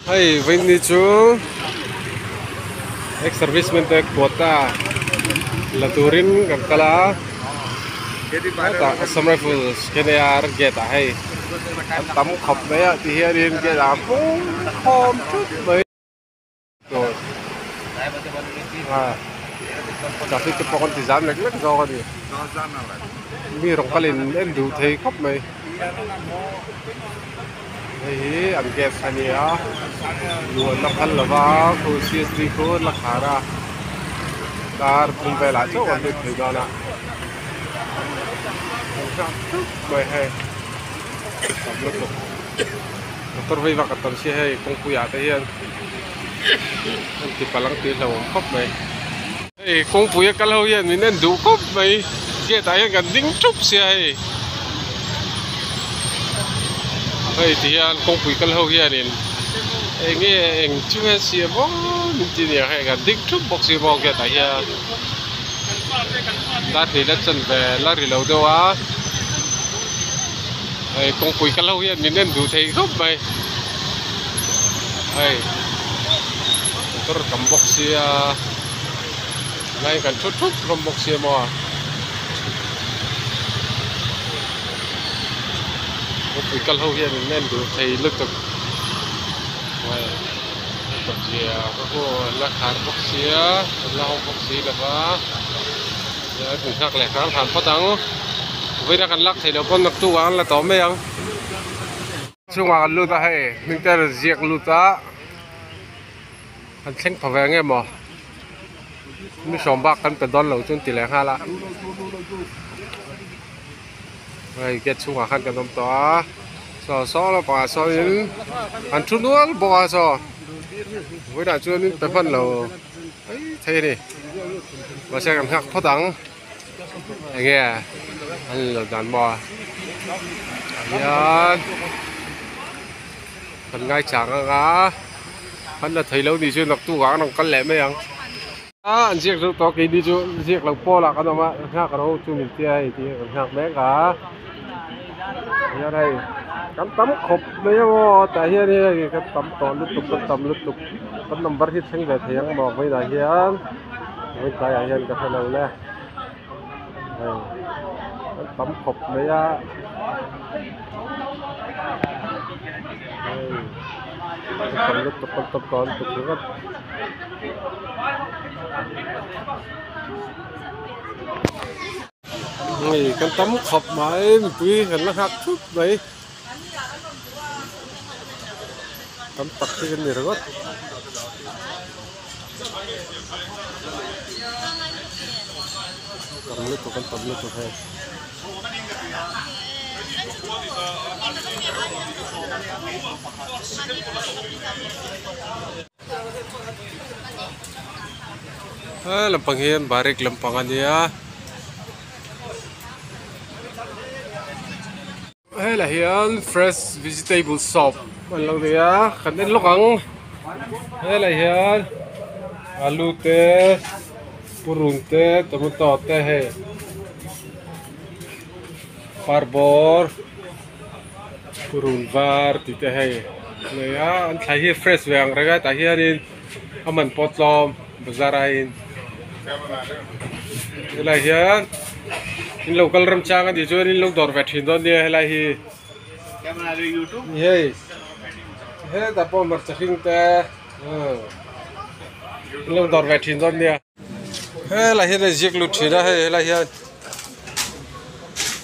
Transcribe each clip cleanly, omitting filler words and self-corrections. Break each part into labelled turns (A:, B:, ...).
A: Hey, when did you ex-service mentek kuota laturin kala ta some rifles kene ar get hey tắm khop đấy thì hiện đến cái là cũng hôm chút mấy rồi cà phê cái con thì dám lệch lệch do gì mi rong kalin em đủ thấy khóc mày hey ăn gas anh ya luôn nó khăn là vào cô CSD cô là khá ra dar cùng về lại chỗ anh được thấy đó nè mày hay motor vay và cắt xe hay công cụ ya thế hiện thì palang tiền là khóc mày công cụ ya kalau hiện mình nên đủ khóc mày kia tại hiện gần đinh chúc xe hay thì công cụ kalau hiện nên nghe anh chưa xe bó chỉ là hay gần đinh chúc bọc xe bò kia tại hiện đã thì đã chân về là đi lâu đâu á công cụ kalau hiện mình nên đủ thấy khóc mày motor cầm bọc xe này cần chút chút cầm bọc xe mà công cụ kalau hiện mình nên đủ thấy lực thực tập gì có là khá bọc xe là không bọc xe là quá cũng khác lẻ khác hẳn phát tăng với ra cần lắc thì đâu con nặc tu ăn là tóm mấy anh chung vào lụt ta hay mình ta là diệt lụt ta anh xem phải về nghe mà mình sống bạc cần phải đón lâu chung tỷ lệ hai là rồi kết chung vào khăn cần tóm to so là bỏ so đến ăn chút nữa bỏ so với đại chưa đến tới phần lầu ấy thế đi và xe cần khác phát tăng nghe anh lợn đàn bò phần ngay chẳng á hắn là thấy lâu đi chưa đọc tu gắng đọc cắn lẻ mấy anh anh giết lúc to kỳ đi chú giết lâu po là cái đó mà khác cái đó chú mình chơi thì khác bé cả ở đây cắm tắm khop mấy mà tại hiện đây cái tắm toàn lướt tục tắm nằm bắt hít sinh về thiêng mà với đại hiện với cái hiện cái phần đầu nè tắm khop mấy á tắm lướt tục toàn tục nữa này cái tắm khop mà em tuy hình nó khác chút vậy tắm tắc cái này rồi tắm lướt tục hay lampang hian barik lampangan dia hay là hian fresh vegetable soup mình lâu dia khẩn đến lúc ăn hay là hian alu te purun te tomato te hay parbor purun var thì te hay này anh thấy hian fresh vàng ra tại hian aman potlom bazarain là hian in local ram changa di jo in lok dor vet hin don dia helai hi camera ri youtube hey he ta po mar ching te lok dor vet hin don dia he la hi jik lu thira he la hi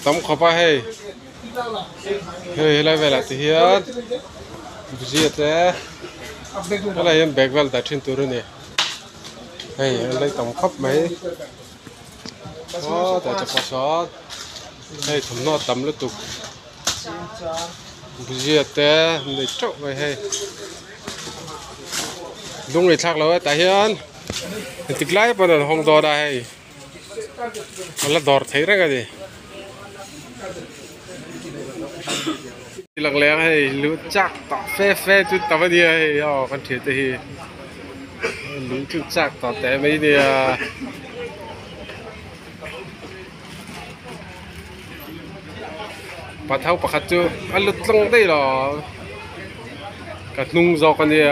A: tam khopa he he la vela ti hian buji te la hi bagwal ta thin turu ne hey lấy tổng khắp mấy tại cho sót hey thùng nó tầm liên tục bây giờ để trộn vậy hey đúng người khác rồi tại hiện tích lái bây giờ không đo đây là đo thấy ra cái gì lặng lẽ hay lúa chắc tỏ phê chút tao đi hay con thiệt thì lúa chút chắc tỏ té mấy đi bà thâu bà khát chưa ăn lụt lông đây là cả nung do con đi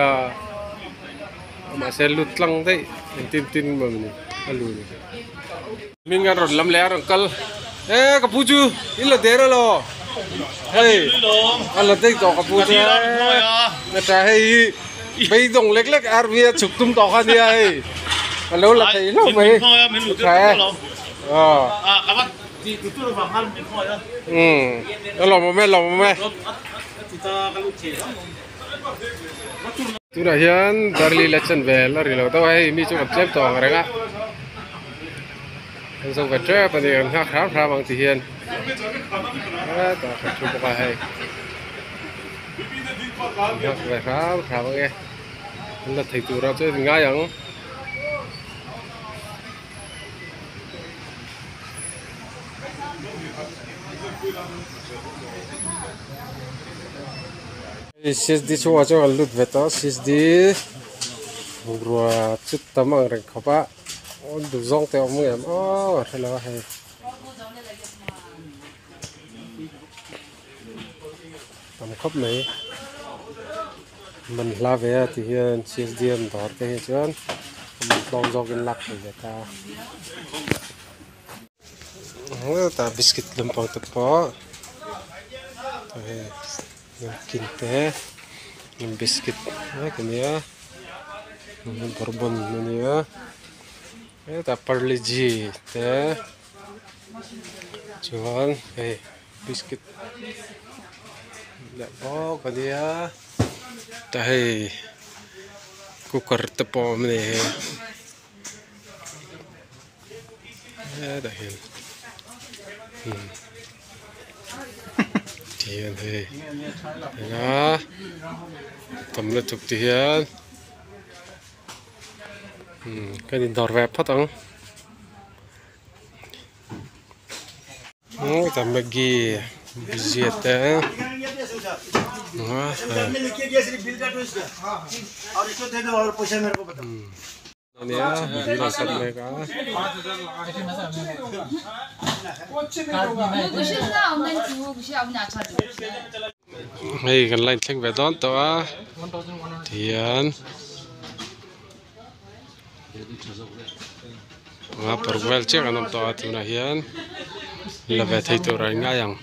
A: mà xe lút lăng thế tin tin mà mình lùi mình ăn rồi lắm lẽ rồi cân ê cặp phu chu ít là thế đó lo hey ăn là thế cho cặp phu chu người ta hay bây đồng lếch lếch arvia chụp tung tàu khăn đi ai lâu là thấy lâu mấy thế
B: các bác thì từ từ vào ăn mình thôi
A: đó lòng mà mẹ tu này hiện darli election về là rồi tao hay mi chung chép tàu cái đó anh xong cái chép thì anh khám bằng thì hiện đó tao phải chụp cái hay về khám bằng cái là thầy tu ra chơi ngay không CSD cho cho lút về đó CSD rồi chút tấm bằng rừng khắp á đủ rong theo ông em hay là hay tấm khắp này mình la về thì hiện CSD em đỏ cái chuyện mình đong do cái lắc để ta ta biscuit lâm phong tập phó yung kinte yung biscuit kanya yung bourbon niya ta parle ji te chuan biscuit la bo kanya ta hey cooker te po mne da hin tiền thì đó tầm là chụp tiền cái điện thoại vẹp phát không tầm là gì diệt đấy ini ya dimasak mereka hey kan lain thing về đón tao thiền mà perwell chắc anh em tao tu na hiền là về thấy tao rồi ngay yang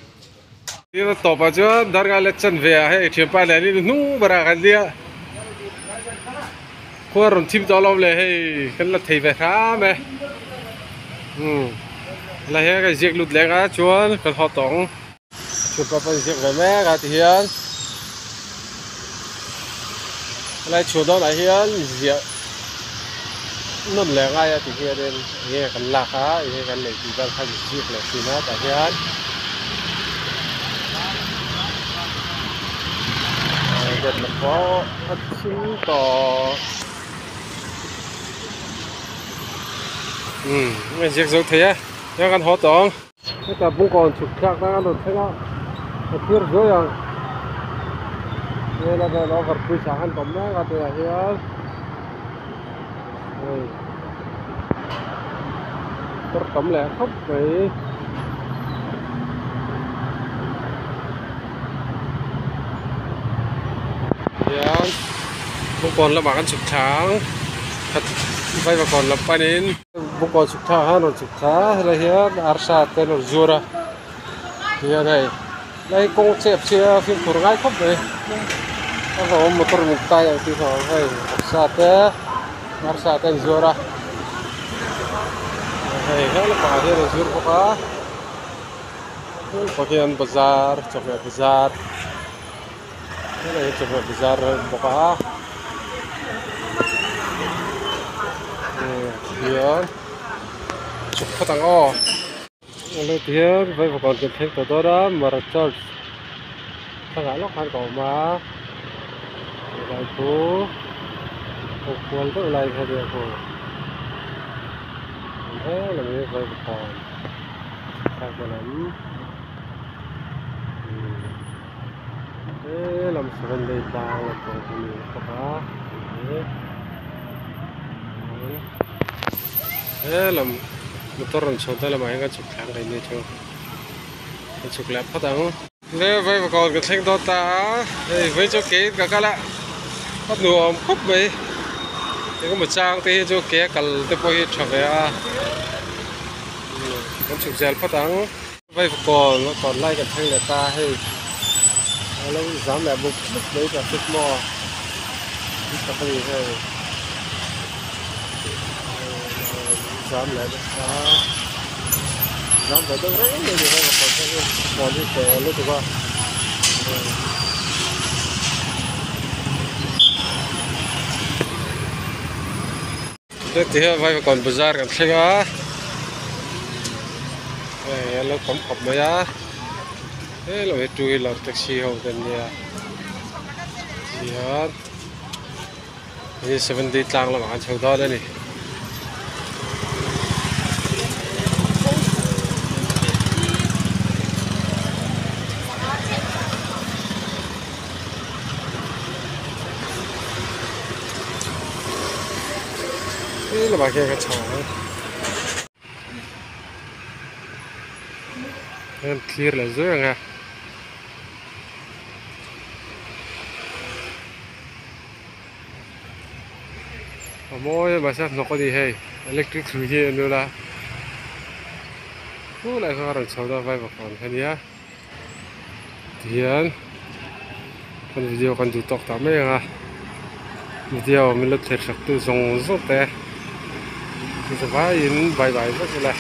A: ini tao bây giờ dar ngay chân về hey thiệp bài này đi nu bara cái gì qua rồi chim cho lâuเลยcái là thầy về khá mẹ là cái giết lụt lẹ cá chuồn cái họ tổng chụp vào giết về mẹ cái thì hiền lại chuồn đó lại hiền giết nôn lẹ ngay thì hiền đến nghe cái lạc á cái này thì đang thay giết là thì nó tại hiền rất là khó phát sinh to mình giết dấu thế nhá con họ tổng cái cả bung còn chụp khác đang ăn thế nào thiệt rồi à đây là nó vật quý sáng hơn tóm đấy cái này hiền rất tóm lẹ khóc vậy hiền bung còn là bạn ăn chụp sáng thật vậy mà còn làm phải nên bung còn chụp thả ha nó chụp thả hay là hiền arsa tên là zura hiền này đây công chép chia phim của ngay khóc vậy nó có motor một tay ở phía sau hay arsa tên zura hay hết là phải hiền là zura có pakaian bazar coklat bazar ini coklat bazar buka Hiền chụp phát tăng o lấy Hiền với một con kiếm thêm tổ đó mà cho thằng gái lóc ăn cỏ má lại phố một cuốn rất là hay được rồi thế là như vậy một con khác lắm thế làm sao vấn đề bao là còn nhiều quá thế làm motor rồi chọn tay là máy cái chụp kháng này như thế chụp lẹp phát tăng thế vậy mà còn cái thanh to ta với cho kế cả các lại bắt nuông khúc vậy thì có một trang thì cho kế cần tới bôi trở về à con chụp gel phát tăng vậy còn nó còn lại cái thanh là ta hay lâu dám lại bục lúc đấy là thức mò cái gì hay dám lại được dám lại được đấy thì phải còn đi cái lúc qua thế thì vậy còn bazaar kan thega lo kom khop maya lo tu lo taxi ho dan ya ya ni 7 day tlang lo kan chau da ni là bà kia cái chảo em clear là dưới à mỗi bà sao nó có gì hay electric thứ gì nữa là cứ lại có rằng sau đó vai vào còn cái nhá tiền con video con tụt tóc tạm ấy à video mình lướt thiệt sắc từ dòng rốt thế thì phải in bài bài rất là